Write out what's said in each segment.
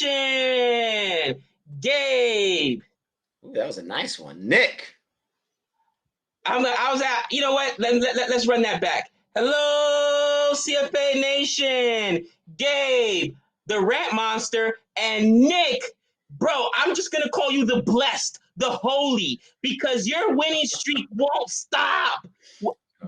Nation. Gabe. Ooh, that was a nice one. Nick. I was at, you know what? Let's run that back. Hello, CFA Nation. Gabe, the Rant Monster, and Nick. Bro, I'm just going to call you the blessed, the holy, because your winning streak won't stop.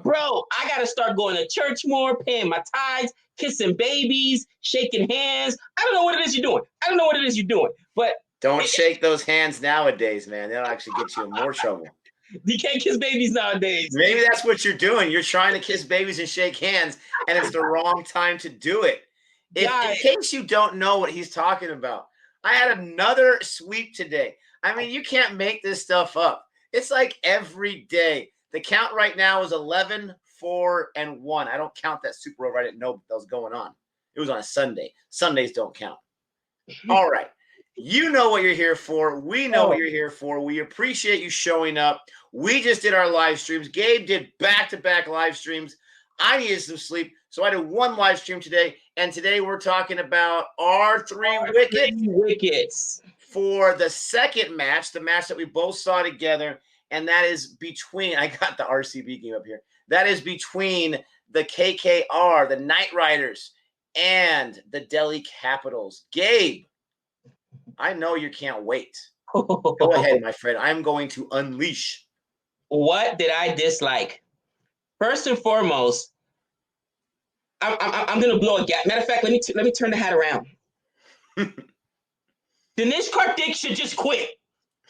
Bro, I got to start going to church more, paying my tithes, kissing babies, shaking hands. I don't know what it is you're doing. But don't shake those hands nowadays, man. They'll actually get you in more trouble. You can't kiss babies nowadays. Maybe that's what you're doing. You're trying to kiss babies and shake hands, and it's the wrong time to do it. In case you don't know what he's talking about, I had another sweep today. I mean, you can't make this stuff up. It's like every day. The count right now is 11, 4, and 1. I don't count that Super Over. I didn't know that was going on. It was on a Sunday. Sundays don't count. All right. You know what you're here for. We know what you're here for. We appreciate you showing up. We just did our live streams. Gabe did back-to-back live streams. I needed some sleep, so I did one live stream today. And today we're talking about our three wickets for the second match, the match that we both saw together. And that is between, I got the RCB game up here. That is between the KKR, the Knight Riders, and the Delhi Capitals. Gabe, I know you can't wait. Go ahead, my friend. I'm going to unleash. What did I dislike? First and foremost, I'm going to blow a gap. Matter of fact, let me turn the hat around. Dinesh Karthik should just quit.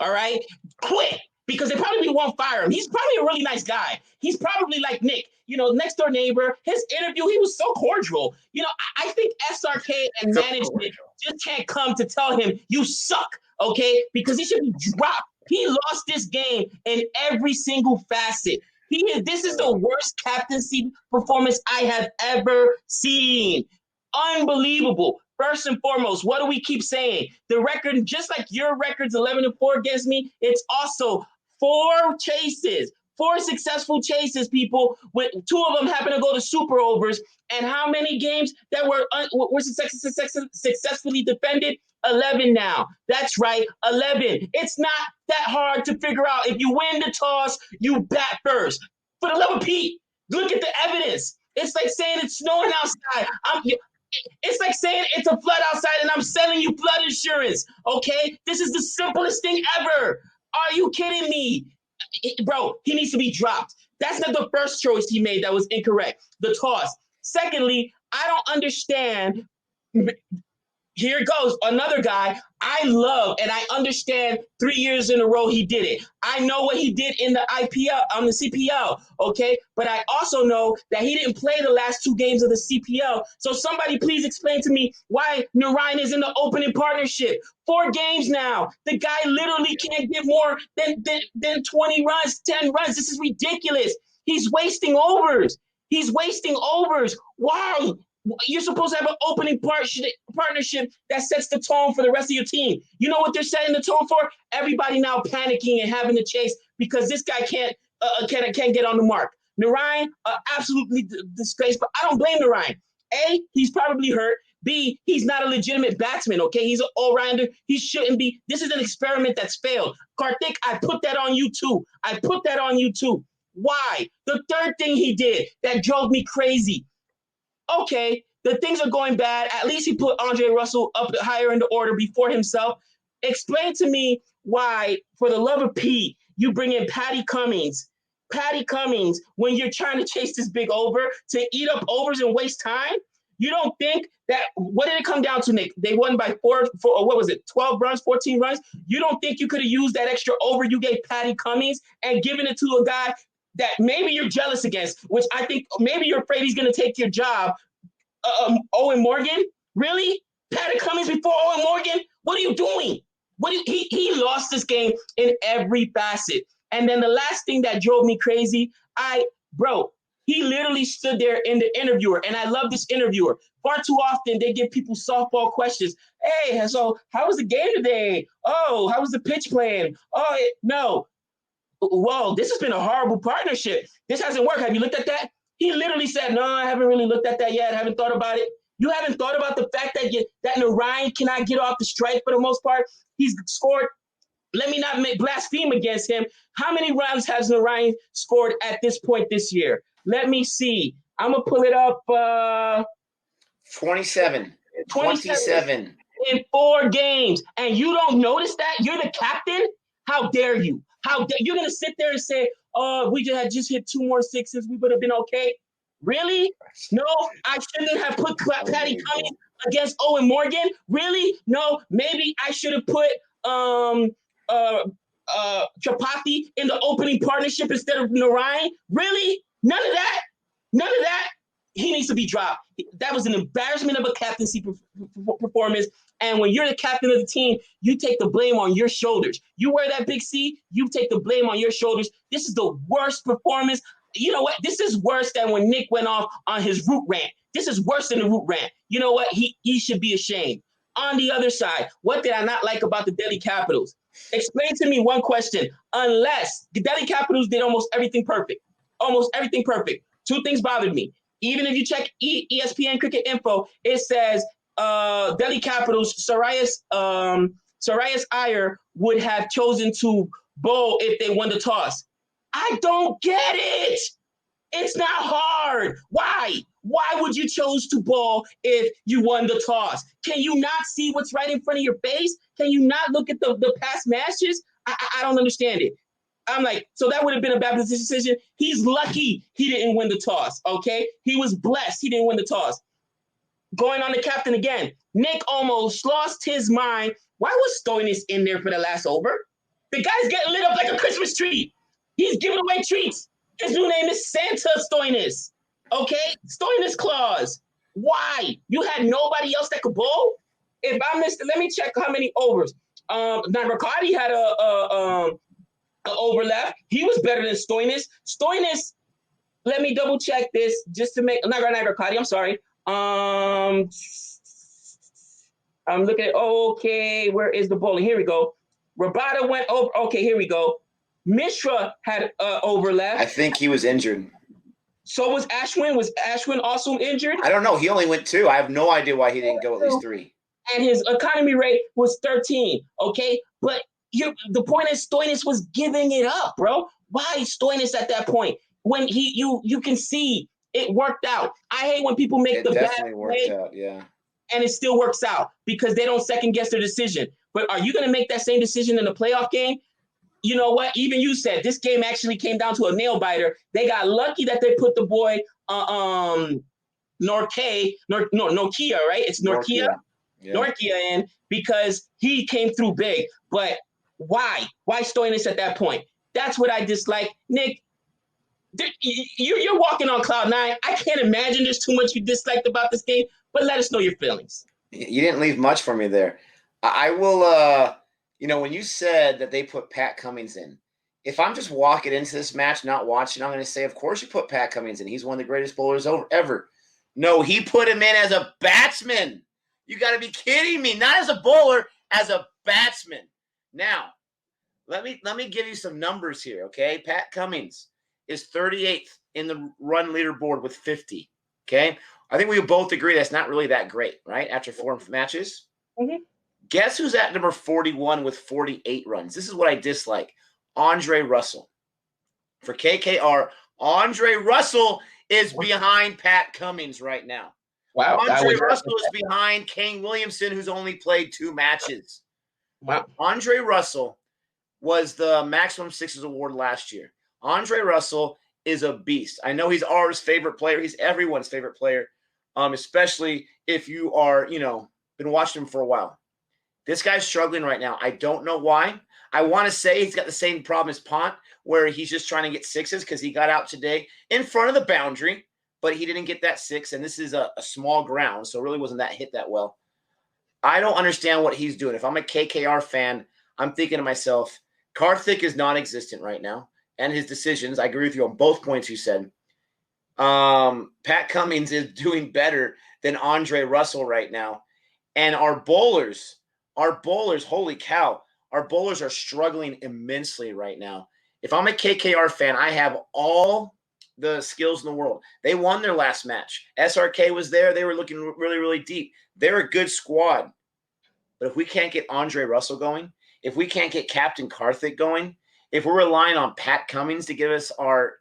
All right? Quit. Because they probably won't fire him. He's probably a really nice guy. He's probably like Nick, next door neighbor. His interview, he was so cordial. I think SRK and management just can't come to tell him you suck, okay? Because he should be dropped. He lost this game in every single facet. This is the worst captaincy performance I have ever seen. Unbelievable. First and foremost, what do we keep saying? The record, just like your record's 11-4 against me, it's also 4 successful chases, people, with 2 of them happen to go to super overs. And how many games that were successfully defended? 11 now. That's right, 11. It's not that hard to figure out. If you win the toss, you bat first. For the love of Pete, look at the evidence. It's like saying it's snowing outside. It's like saying it's a flood outside and I'm selling you flood insurance, okay? This is the simplest thing ever. Are you kidding me? Bro, he needs to be dropped. That's not the first choice he made that was incorrect, the toss. Secondly, I don't understand. Here goes another guy I love, and I understand 3 years in a row he did it. I know what he did in the IPL, on the CPL, okay? But I also know that he didn't play the last 2 games of the CPL. So somebody please explain to me why Narayan is in the opening partnership. 4 games now. The guy literally can't get more than 20 runs, 10 runs. This is ridiculous. He's wasting overs. Why? You're supposed to have an opening partnership that sets the tone for the rest of your team. You know what they're setting the tone for? Everybody now panicking and having to chase because this guy can't get on the mark. Narayan, absolutely disgraced, but I don't blame Narayan. A, he's probably hurt. B, he's not a legitimate batsman, okay? He's an all-rounder. He shouldn't be. This is an experiment that's failed. Karthik, I put that on you too. Why? The third thing he did that drove me crazy. Okay, the things are going bad. At least he put Andre Russell up higher in the order before himself. Explain to me why, for the love of Pete, you bring in Patty Cummings, when you're trying to chase this big over to eat up overs and waste time? You don't think that, what did it come down to, Nick? They won by 12 runs, 14 runs. You don't think you could have used that extra over you gave Patty Cummings and given it to a guy that maybe you're jealous against, which I think maybe you're afraid he's going to take your job? Owen Morgan? Really? Patty Cummings before Owen Morgan? What are you doing? He lost this game in every facet. And then the last thing that drove me crazy, he literally stood there in the interviewer, and I love this interviewer. Far too often, they give people softball questions. Hey, so how was the game today? Oh, how was the pitch playing? Oh, no. Whoa, this has been a horrible partnership. This hasn't worked. Have you looked at that? He literally said, no, I haven't really looked at that yet. I haven't thought about it. You haven't thought about the fact that Narayan cannot get off the strike for the most part. He's scored. Let me not blaspheme against him. How many runs has Narayan scored at this point this year? Let me see. I'm gonna pull it up. 27. 27 in 4 games, and you don't notice that? You're the captain? How dare you? You're gonna sit there and say, "Oh, we just hit 2 more sixes. We would have been okay." Really? No, I shouldn't have put Patty Cummings against Owen Morgan. Really? No, maybe I should have put Tripathi in the opening partnership instead of Narayan. Really? None of that. None of that. He needs to be dropped. That was an embarrassment of a captaincy performance. And when you're the captain of the team, you take the blame on your shoulders. You wear that big C, you take the blame on your shoulders. This is the worst performance. You know what? This is worse than when Nick went off on his root rant. This is worse than the root rant. You know what? He should be ashamed. On the other side, what did I not like about the Delhi Capitals? Explain to me one question. Unless the Delhi Capitals did almost everything perfect. Almost everything perfect. 2 things bothered me. Even if you check ESPN Cricket Info, it says Delhi Capitals, Sarias Iyer would have chosen to bowl if they won the toss. I don't get it. It's not hard. Why? Why would you choose to bowl if you won the toss? Can you not see what's right in front of your face? Can you not look at the past matches? I don't understand it. I'm like, so that would have been a bad decision. He's lucky he didn't win the toss, okay? He was blessed he didn't win the toss. Going on the captain again, Nick almost lost his mind. Why was Stoinis in there for the last over? The guy's getting lit up like a Christmas tree. He's giving away treats. His new name is Santa Stoinis, okay? Stoinis Claus. Why? You had nobody else that could bowl? If I missed it, let me check how many overs. Ricardi had a over left. He was better than Stoinis. Stoinis, let me double check this just to make not Ricardi, I'm sorry. I'm looking at okay, where is the bowling? Here we go. Rabada went over. Okay, here we go. Mishra had over left. I think he was injured. So was Ashwin. Was Ashwin also injured? I don't know. He only went 2. I have no idea why he didn't go at least 3. And his economy rate was 13. Okay, but the point is Stoinis was giving it up, bro. Why Stoinis at that point? When you can see it worked out. I hate when people make the bad play out, yeah. And it still works out because they don't second guess their decision. But are you going to make that same decision in a playoff game? You know what? Even you said this game actually came down to a nail biter. They got lucky that they put the boy Nokia, right? It's Nokia. Yeah. Norkia in because he came through big. But why? Why Stoinis at that point? That's what I dislike. Nick, you're walking on cloud 9. I can't imagine there's too much you disliked about this game, but let us know your feelings. You didn't leave much for me there. I will, when you said that they put Pat Cummings in, if I'm just walking into this match, not watching, I'm going to say, of course you put Pat Cummings in. He's one of the greatest bowlers ever. No, he put him in as a batsman. You got to be kidding me. Not as a bowler, as a batsman. Now, let me give you some numbers here, okay? Pat Cummings is 38th in the run leaderboard with 50, okay? I think we both agree that's not really that great, right? After 4 matches. Mm-hmm. Guess who's at number 41 with 48 runs? This is what I dislike. Andre Russell. For KKR, Andre Russell is behind Pat Cummings right now. Wow. Andre Russell is behind Kane Williamson, who's only played 2 matches. Wow. Andre Russell was the maximum sixes award last year. Andre Russell is a beast. I know he's ours favorite player. He's everyone's favorite player, especially if you are, been watching him for a while. This guy's struggling right now. I don't know why. I want to say he's got the same problem as Pont, where he's just trying to get sixes because he got out today in front of the boundary, but he didn't get that 6, and this is a small ground, so it really wasn't that hit that well. I don't understand what he's doing. If I'm a KKR fan, I'm thinking to myself, Karthik is non-existent right now, and his decisions, I agree with you on both points you said. Pat Cummings is doing better than Andre Russell right now, and our bowlers, holy cow, our bowlers are struggling immensely right now. If I'm a KKR fan, I have all the skills in the world. They won their last match. SRK was there. They were looking really, really deep. They're a good squad. But if we can't get Andre Russell going, if we can't get Captain Karthik going, if we're relying on Pat Cummins to give us our,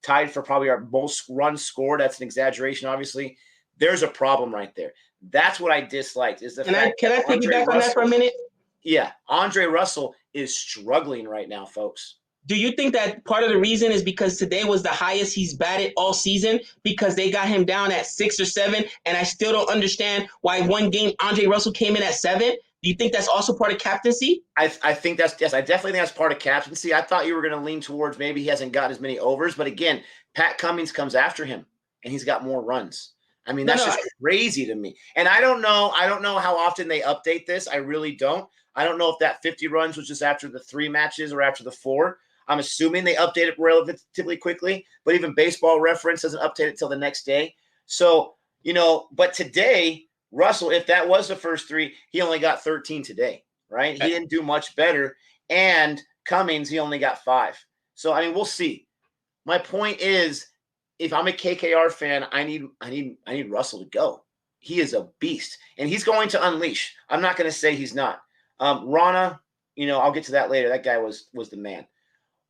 tied for probably our most runs scored, that's an exaggeration, obviously, there's a problem right there. That's what I disliked is the fact Can I piggyback on that for a minute? Yeah, Andre Russell is struggling right now, folks. Do you think that part of the reason is because today was the highest he's batted all season because they got him down at 6 or 7, and I still don't understand why one game Andre Russell came in at 7? Do you think that's also part of captaincy? I think that's, yes, I definitely think that's part of captaincy. I thought you were going to lean towards maybe he hasn't gotten as many overs, but again, Pat Cummins comes after him, and he's got more runs. I mean, that's just crazy to me. And I don't know how often they update this. I really don't. I don't know if that 50 runs was just after the 3 matches or after the 4. I'm assuming they update it relatively quickly, but even Baseball Reference doesn't update it till the next day. So, but today, Russell, if that was the first 3, he only got 13 today, right? He didn't do much better. And Cummins, he only got 5. So, I mean, we'll see. My point is, if I'm a KKR fan, I need Russell to go. He is a beast, and he's going to unleash. I'm not going to say he's not. Rana, I'll get to that later. That guy was the man.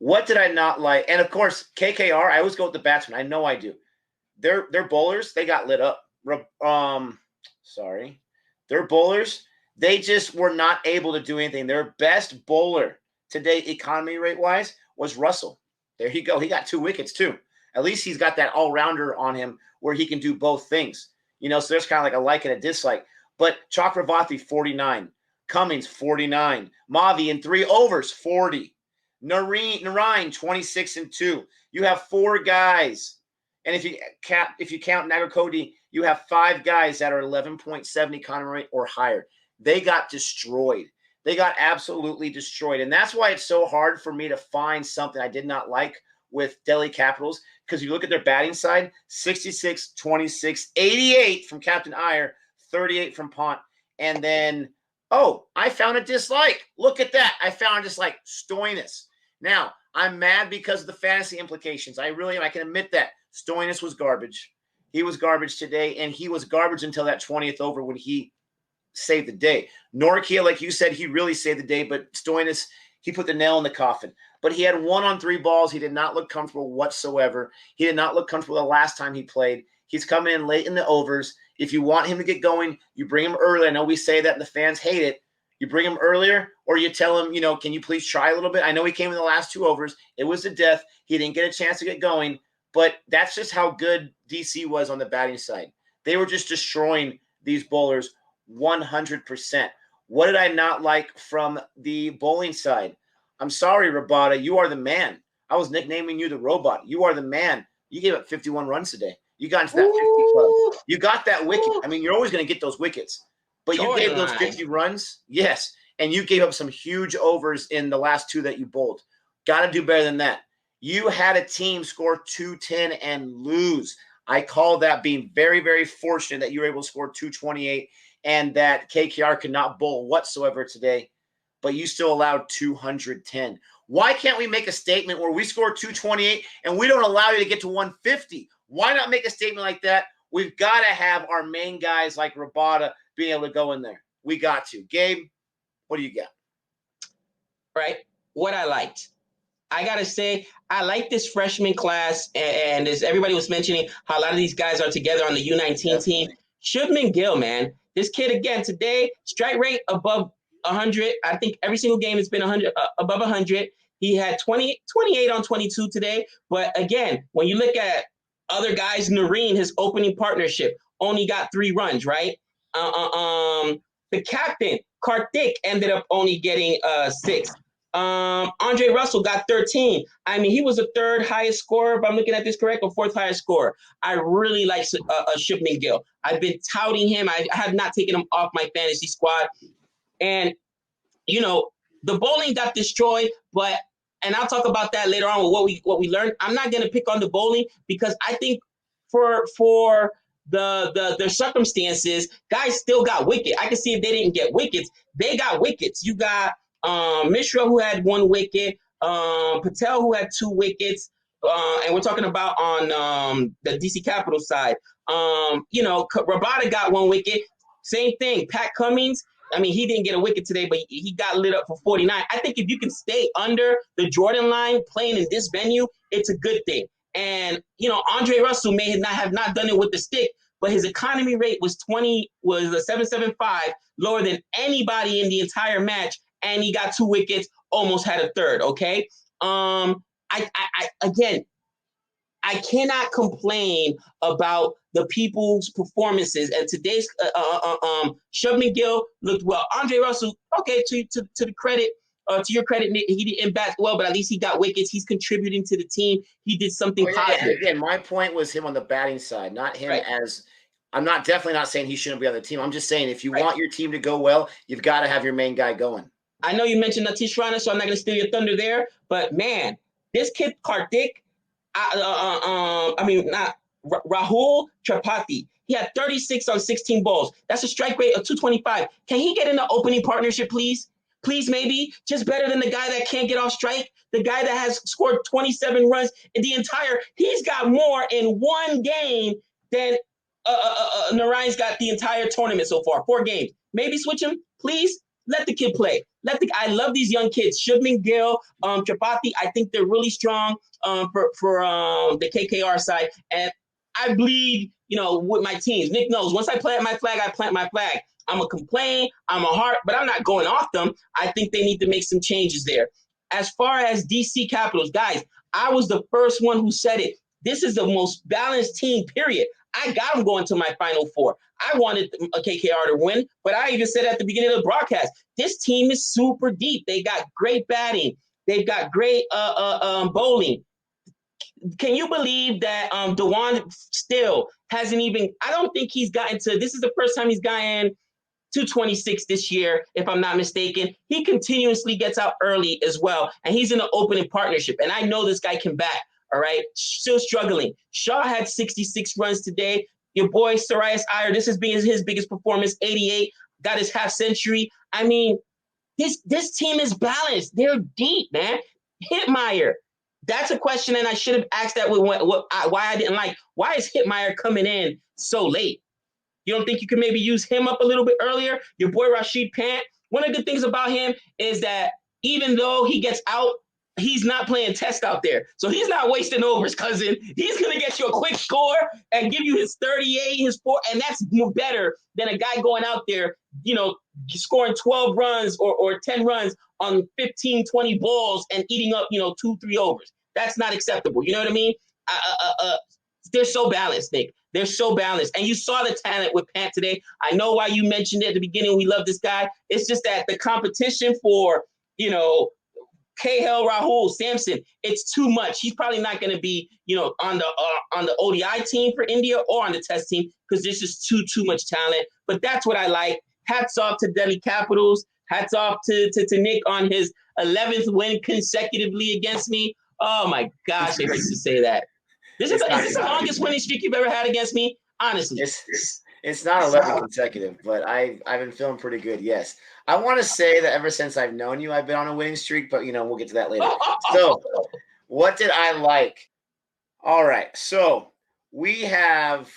What did I not like? And of course, KKR, I always go with the batsman. I know I do. Their bowlers, they got lit up. Their bowlers, they just were not able to do anything. Their best bowler today, economy rate-wise, was Russell. There you go. He got 2 wickets too. At least he's got that all-rounder on him where he can do both things. So there's kind of like a like and a dislike. But Chakravarti, 49. Cummins, 49. Mavi in 3 overs, 40. Narine, 26 and 2. You have 4 guys. And if you count Nagarkoti, you have 5 guys that are 11.7 economy rate or higher. They got destroyed. They got absolutely destroyed. And that's why it's so hard for me to find something I did not like with Delhi Capitals, because you look at their batting side, 66, 26, 88 from Captain Iyer, 38 from Pont. And then, I found a dislike. Look at that. I found a dislike. Stoinis. Now, I'm mad because of the fantasy implications. I really am. I can admit that. Stoinis was garbage. He was garbage today, and he was garbage until that 20th over when he saved the day. Norkia, like you said, he really saved the day, but Stoinis, he put the nail in the coffin. But he had 1 on 3 balls. He did not look comfortable whatsoever. He did not look comfortable the last time he played. He's coming in late in the overs. If you want him to get going, you bring him early. I know we say that and the fans hate it. You bring him earlier, or you tell him, can you please try a little bit? I know he came in the last 2 overs. It was to death. He didn't get a chance to get going, but that's just how good DC was on the batting side. They were just destroying these bowlers 100%. What did I not like from the bowling side? I'm sorry, Rabada. You are the man. I was nicknaming you the robot. You are the man. You gave up 51 runs today. You got into that 50 club. You got that wicket. I mean, you're always going to get those wickets. But you gave those 50 runs, yes, and you gave up some huge overs in the last 2 that you bowled. Got to do better than that. You had a team score 210 and lose. I call that being very, very fortunate that you were able to score 228 and that KKR could not bowl whatsoever today, but you still allowed 210. Why can't we make a statement where we score 228 and we don't allow you to get to 150? Why not make a statement like that? We've got to have our main guys like Rabada being able to go in there. We got to. Gabe, what do you got? Right. What I liked. I got to say, I like this freshman class, and as everybody was mentioning, how a lot of these guys are together on the U19 team. Shubman Gill, man. This kid, again, today, strike rate above 100. I think every single game has been 100, above 100. He had 28 on 22 today. But, again, when you look at other guys, Nareen, his opening partnership, only got 3 runs, right? The captain, Karthik, ended up only getting 6. Andre Russell got 13. I mean, he was the 3rd highest scorer, if I'm looking at this correct, or 4th highest scorer. I really like Shubman Gill. I've been touting him. I have not taken him off my fantasy squad. And, the bowling got destroyed, and I'll talk about that later on with what we learned. I'm not going to pick on the bowling because I think for their circumstances, guys still got wicket. I can see if they didn't get wickets, they got wickets. You got Mishra, who had 1 wicket, Patel, who had 2 wickets. and we're talking about on the DC Capital side. Rabada got 1 wicket. Same thing. Pat Cummins. I mean, he didn't get a wicket today, but he got lit up for 49. I think if you can stay under the Jordan line playing in this venue, it's a good thing. And Andre Russell may have not done it with the stick, but his economy rate was a 7.75, lower than anybody in the entire match, and he got 2 wickets, almost had a third. Okay. Again, I cannot complain about the people's performances. And today's Shubman Gill looked well. Andre Russell, okay, to the credit, to your credit, Nick, he didn't bat well, but at least he got wickets. He's contributing to the team. He did something positive. And again, my point was him on the batting side, not him as. I'm definitely not saying he shouldn't be on the team. I'm just saying if you want your team to go well, you've got to have your main guy going. I know you mentioned Natish Rana, so I'm not going to steal your thunder there. But man, this kid Karthik, Rahul Tripathi. He had 36 on 16 balls. That's a strike rate of 225. Can he get in the opening partnership, please? Please, maybe. Just better than the guy that can't get off strike, the guy that has scored 27 runs in the entire. He's got more in one game than Narayan's got the entire tournament so far. 4 games. Maybe switch him, please. Let the kid play. I love these young kids. Shubman Gill, Tripathi. I think they're really strong for the KKR side, and I bleed, with my teams. Nick knows once I plant my flag, I plant my flag. I'm a complain, I'm a heart, but I'm not going off them. I think they need to make some changes there. As far as DC Capitals, guys, I was the first one who said it. This is the most balanced team, period. I got them going to my Final Four. I wanted a KKR to win, but I even said at the beginning of the broadcast, this team is super deep. They got great batting. They've got great bowling. Can you believe that Dewan still hasn't even – I don't think he's gotten to – this is the first time he's gotten 226 this year, if I'm not mistaken. He continuously gets out early as well, and he's in an opening partnership, and I know this guy can bat. All right, still struggling. Shaw had 66 runs today. Your boy Sarias Iyer, this has been his biggest performance, 88, got his half century. I mean, this team is balanced. They're deep, man. Hitmeyer, that's a question, and I should have asked that with why I didn't like. Why is Hitmeyer coming in so late? You don't think you could maybe use him up a little bit earlier? Your boy Rashid Pant, one of the good things about him is that even though he gets out, he's not playing test out there. So he's not wasting overs, cousin. He's going to get you a quick score and give you his 38, his 4, and that's better than a guy going out there, scoring 12 runs or 10 runs on 15, 20 balls and eating up, 2, 3 overs. That's not acceptable. You know what I mean? They're so balanced, Nick. They're so balanced. And you saw the talent with Pant today. I know why you mentioned it at the beginning. We love this guy. It's just that the competition for, Cahill, Rahul, Sampson, it's too much. He's probably not going to be, on the ODI team for India or on the test team because there's just too much talent. But that's what I like. Hats off to Delhi Capitals. Hats off to Nick on his 11th win consecutively against me. Oh, my gosh, I hate to say that. Is this the longest winning streak you've ever had against me? Honestly. It's not 11 consecutive, but I've been feeling pretty good, yes. I want to say that ever since I've known you, I've been on a winning streak, but, we'll get to that later. So, what did I like? All right, so we have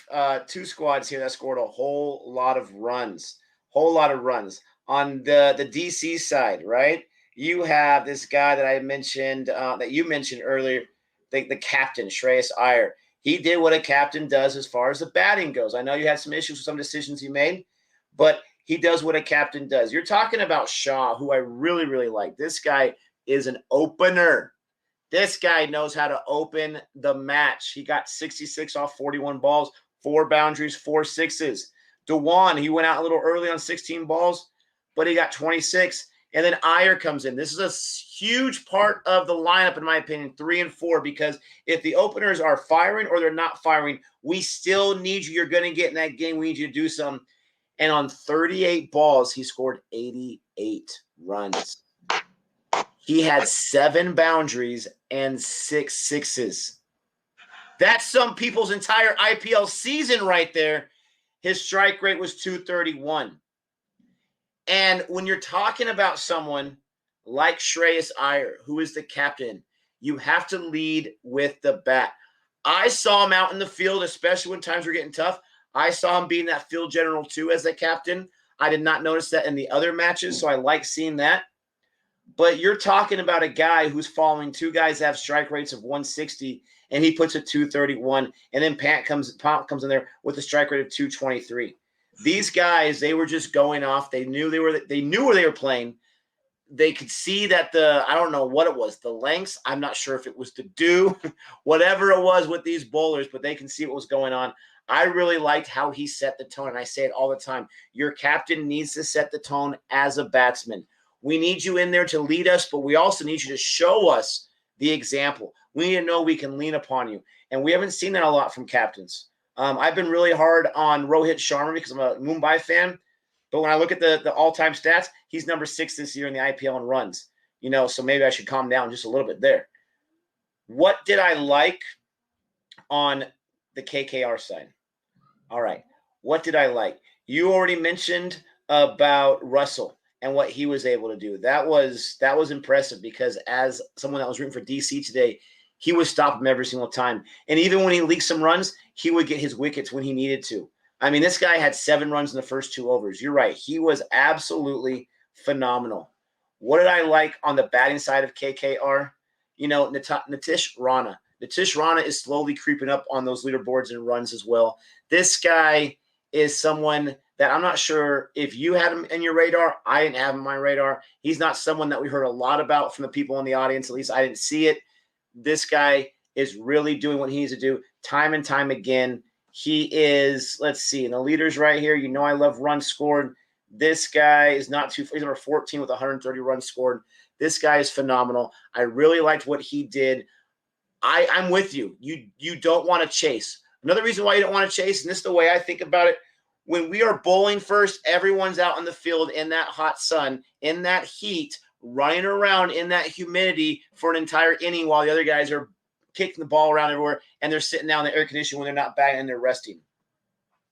2 squads here that scored a whole lot of runs. On the DC side, right? You have this guy that I mentioned, that you mentioned earlier, the captain, Shreyas Iyer. He did what a captain does as far as the batting goes. I know you had some issues with some decisions he made, but he does what a captain does. You're talking about Shaw, who I really, really like. This guy is an opener. This guy knows how to open the match. He got 66 off 41 balls, 4 boundaries, 4 sixes. Dewan, he went out a little early on 16 balls, but he got 26. And then Iyer comes in. This is a huge part of the lineup, in my opinion, 3 and 4, because if the openers are firing or they're not firing, we still need you. You're going to get in that game. We need you to do something. And on 38 balls, he scored 88 runs. He had 7 boundaries and 6 sixes. That's some people's entire IPL season right there. His strike rate was 231. And when you're talking about someone like Shreyas Iyer, who is the captain, You have to lead with the bat. I saw him out in the field, especially when times were getting tough. I saw him being that field general too as the captain. I did not notice that in the other matches, so I like seeing that. But you're talking about a guy who's following two guys that have strike rates of 160, and he puts a 231, and then Pant comes in there with a strike rate of 223. These guys, they were just going off. They knew where they were playing. They could see that I don't know what it was, the lengths. I'm not sure if it was the dew, whatever it was with these bowlers, but they can see what was going on. I really liked how he set the tone, and I say it all the time. Your captain needs to set the tone as a batsman. We need you in there to lead us, but we also need you to show us the example. We need to know we can lean upon you, and we haven't seen that a lot from captains. I've been really hard on Rohit Sharma because I'm a Mumbai fan. But when I look at the all-time stats, he's number 6 this year in the IPL in runs. So maybe I should calm down just a little bit there. What did I like on the KKR side? All right. What did I like? You already mentioned about Russell and what he was able to do. That was impressive because as someone that was rooting for DC today, he would stop him every single time. And even when he leaked some runs, he would get his wickets when he needed to. I mean, this guy had 7 runs in the first 2 overs. You're right. He was absolutely phenomenal. What did I like on the batting side of KKR? Nitish Rana. Nitish Rana is slowly creeping up on those leaderboards and runs as well. This guy is someone that I'm not sure if you had him in your radar. I didn't have him on my radar. He's not someone that we heard a lot about from the people in the audience. At least I didn't see it. This guy is really doing what he needs to do time and time again. He is, let's see, in the leaders right here. I love runs scored. This guy is not too – he's number 14 with 130 runs scored. This guy is phenomenal. I really liked what he did. I'm with you. You don't want to chase. Another reason why you don't want to chase, and this is the way I think about it, when we are bowling first, everyone's out in the field in that hot sun, in that heat, running around in that humidity for an entire inning while the other guys are kicking the ball around everywhere, and they're sitting down in the air conditioning when they're not batting and they're resting.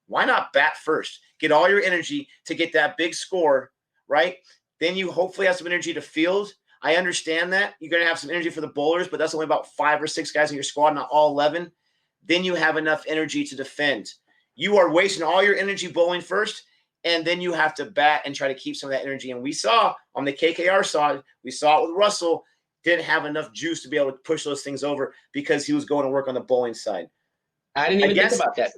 Why not bat first? Get all your energy to get that big score, right? Then you hopefully have some energy to field. I understand that. You're going to have some energy for the bowlers, but that's only about 5 or 6 guys in your squad, not all 11. Then you have enough energy to defend. You are wasting all your energy bowling first, and then you have to bat and try to keep some of that energy. And we saw on the KKR side, we saw it with Russell, didn't have enough juice to be able to push those things over because he was going to work on the bowling side. I didn't even think about that.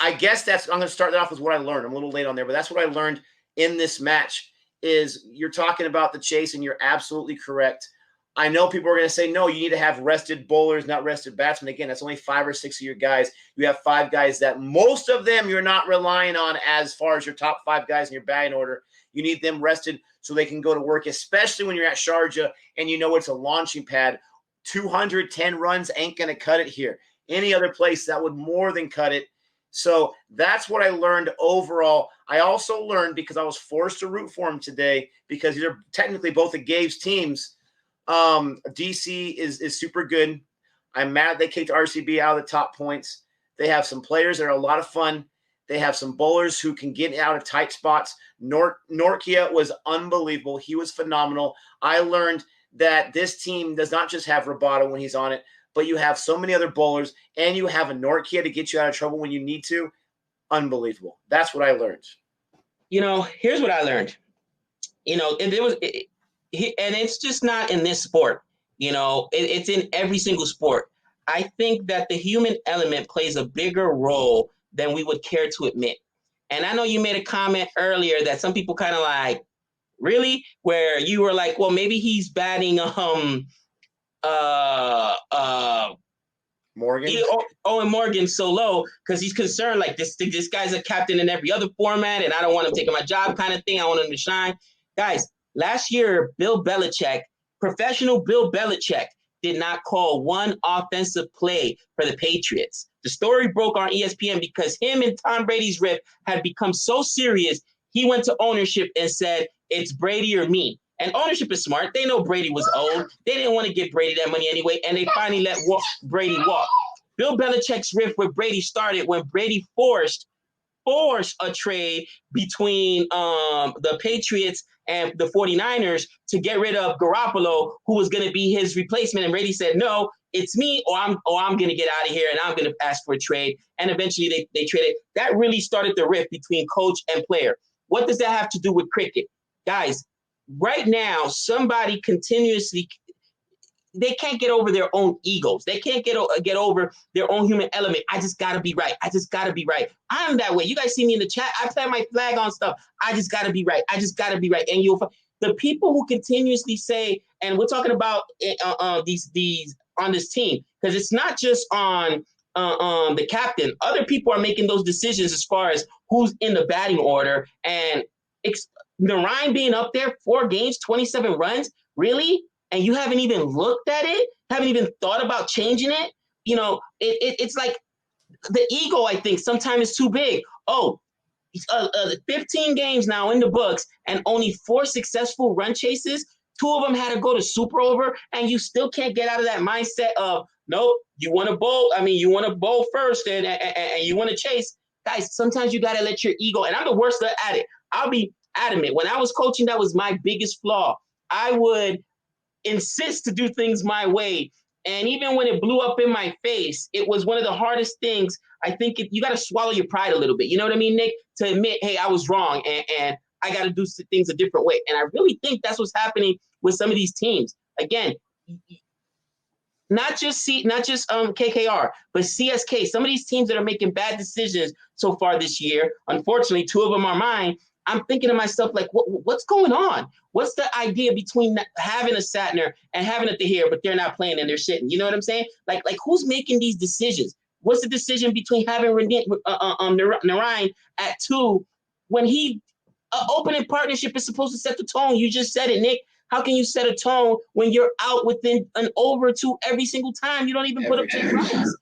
I guess I'm going to start that off with what I learned. I'm a little late on there, but that's what I learned in this match is you're talking about the chase, and you're absolutely correct. I know people are going to say, no, you need to have rested bowlers, not rested batsmen. Again, that's only 5 or 6 of your guys. You have 5 guys that most of them you're not relying on as far as your top 5 guys in your batting order. You need them rested so they can go to work, especially when you're at Sharjah and it's a launching pad. 210 runs ain't going to cut it here. Any other place that would more than cut it. So that's what I learned overall. I also learned because I was forced to root for him today because these are technically both of Gabe's teams. DC is super good. I'm mad they kicked RCB out of the top points. They have some players that are a lot of fun. They have some bowlers who can get out of tight spots. Norkia was unbelievable. He was phenomenal. I learned that this team does not just have Rabada when he's on it, but you have so many other bowlers, and you have a Norkia to get you out of trouble when you need to. Unbelievable. That's what I learned. Here's what I learned. And it's just not in this sport. It's in every single sport. I think that the human element plays a bigger role than we would care to admit. And I know you made a comment earlier that some people kind of like, really? Where you were like, well, maybe he's batting Morgan. Owen Morgan so low because he's concerned like this guy's a captain in every other format, and I don't want him taking my job kind of thing. I want him to shine. Guys, last year, professional Bill Belichick did not call one offensive play for the Patriots. The story broke on ESPN because him and Tom Brady's rift had become so serious, he went to ownership and said, it's Brady or me. And ownership is smart. They know Brady was old. They didn't want to give Brady that money anyway, and they finally let Brady walk. Bill Belichick's rift with Brady started when Brady forced force a trade between the Patriots and the 49ers to get rid of Garoppolo, who was going to be his replacement. And Brady said, no, it's me, or I'm going to get out of here and I'm going to ask for a trade. And eventually they traded. That really started the rift between coach and player. What does that have to do with cricket? Guys, right now, somebody continuously, they can't get over their own egos. They can't get over their own human element. I just got to be right. I just got to be right. I'm that way. You guys see me in the chat. I plant my flag on stuff. I just got to be right. I just got to be right. And the people who continuously say, and we're talking about these on this team, because it's not just on the captain. Other people are making those decisions as far as who's in the batting order. And Narayan being up there, 4 games, 27 runs, really? And you haven't even looked at it, haven't even thought about changing it. You know, it's like the ego, I think, sometimes is too big. Oh, 15 games now in the books and only 4 successful run chases. 2 of them had to go to super over, and you still can't get out of that mindset of, nope, you want to bowl. I mean, you want to bowl first and you want to chase. Guys, sometimes you got to let your ego, and I'm the worst at it. I'll be adamant. When I was coaching, that was my biggest flaw. I would insist to do things my way. And even when it blew up in my face, it was one of the hardest things. I think you got to swallow your pride a little bit. You know what I mean, Nick? To admit, hey, I was wrong and I got to do things a different way. And I really think that's what's happening with some of these teams. Again, not just KKR, but CSK. Some of these teams that are making bad decisions so far this year, unfortunately, 2 of them are mine. I'm thinking to myself, like, what's going on? What's the idea between having a Satner and having a Tahir, but they're not playing and they're sitting? You know what I'm saying? Like who's making these decisions? What's the decision between having Narayan at 2 when opening partnership is supposed to set the tone? You just said it, Nick. How can you set a tone when you're out within an over 2 every single time? You don't even put up 10 runs.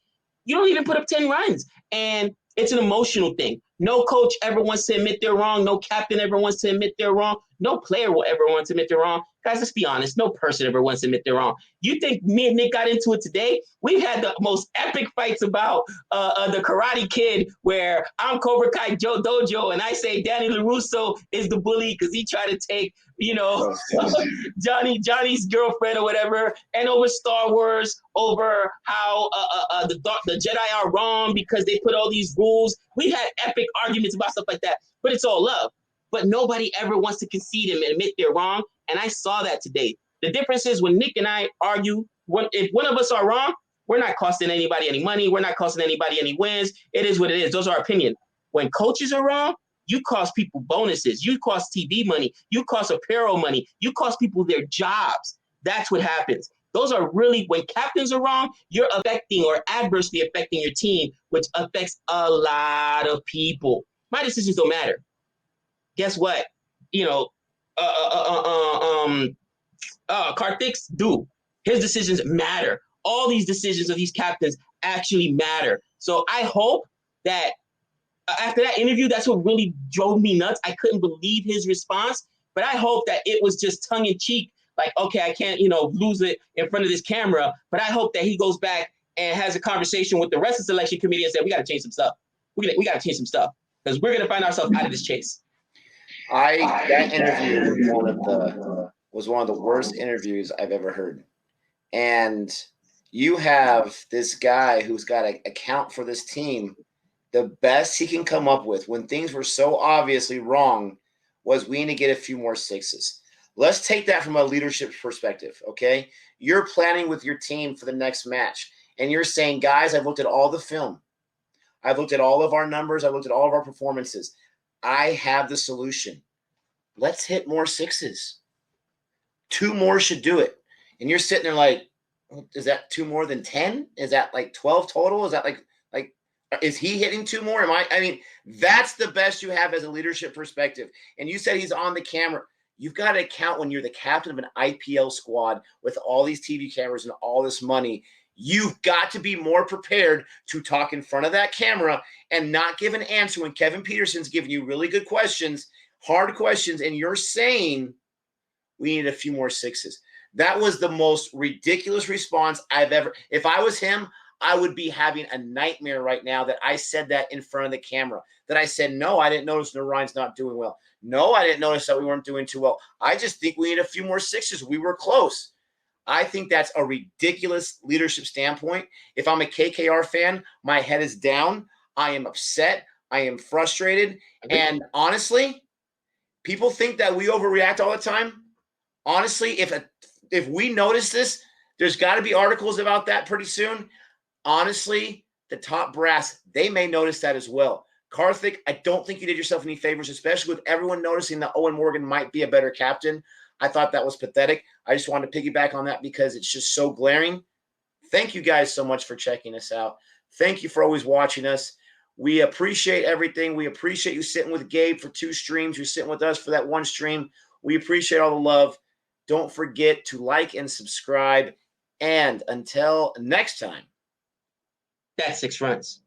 You don't even put up 10 runs. And it's an emotional thing. No coach ever wants to admit they're wrong. No captain ever wants to admit they're wrong. No player will ever want to admit they're wrong. Guys, let's be honest. No person ever wants to admit they're wrong. You think me and Nick got into it today? We've had the most epic fights about the Karate Kid, where I'm Cobra Kai Joe Dojo, and I say Danny LaRusso is the bully because he tried to take, Johnny's girlfriend or whatever, and over Star Wars, over how the Jedi are wrong because they put all these rules. We've had epic arguments about stuff like that, but it's all love. But nobody ever wants to concede and admit they're wrong, and I saw that today. The difference is when Nick and I argue, if one of us are wrong, we're not costing anybody any money. We're not costing anybody any wins. It is what it is. Those are our opinions. When coaches are wrong, you cost people bonuses. You cost TV money. You cost apparel money. You cost people their jobs. That's what happens. Those are really, when captains are wrong, you're affecting or adversely affecting your team, which affects a lot of people. My decisions don't matter. Guess what? Karthik's do. His decisions matter. All these decisions of these captains actually matter. So I hope that after that interview, that's what really drove me nuts. I couldn't believe his response, but I hope that it was just tongue in cheek. Like, okay, I can't, lose it in front of this camera, but I hope that he goes back and has a conversation with the rest of the selection committee and said, we got to change some stuff. We got to change some stuff because we're going to find ourselves out of this chase. That interview was one of the worst interviews I've ever heard. And you have this guy who's got to account for this team. The best he can come up with when things were so obviously wrong was we need to get a few more 6s. Let's take that from a leadership perspective, okay? You're planning with your team for the next match, and you're saying, guys, I've looked at all the film. I've looked at all of our numbers. I've looked at all of our performances. I have the solution. Let's hit more 6s. 2 more should do it. And you're sitting there like, is that 2 more than 10? Is that like 12 total? Is that like is he hitting 2 more? I mean, that's the best you have as a leadership perspective. And you said he's on the camera. You've got to count when you're the captain of an IPL squad with all these TV cameras and all this money. You've got to be more prepared to talk in front of that camera and not give an answer when Kevin Peterson's giving you really good questions, hard questions, and you're saying we need a few more 6s. That was the most ridiculous response I've ever. If I was him, I would be having a nightmare right now that I said that in front of the camera, that I said, no, I didn't notice Naryan's not doing well. No, I didn't notice that we weren't doing too well. I just think we need a few more sixes. We were close. I think that's a ridiculous leadership standpoint. If I'm a KKR fan, my head is down. I am upset. I am frustrated. And honestly, people think that we overreact all the time. Honestly, if we notice this, there's got to be articles about that pretty soon. Honestly, the top brass, they may notice that as well. Karthik, I don't think you did yourself any favors, especially with everyone noticing that Owen Morgan might be a better captain. I thought that was pathetic. I just wanted to piggyback on that because it's just so glaring. Thank you guys so much for checking us out. Thank you for always watching us. We appreciate everything. We appreciate you sitting with Gabe for 2 streams. You're sitting with us for that 1 stream. We appreciate all the love. Don't forget to like and subscribe. And until next time. That's 6 runs.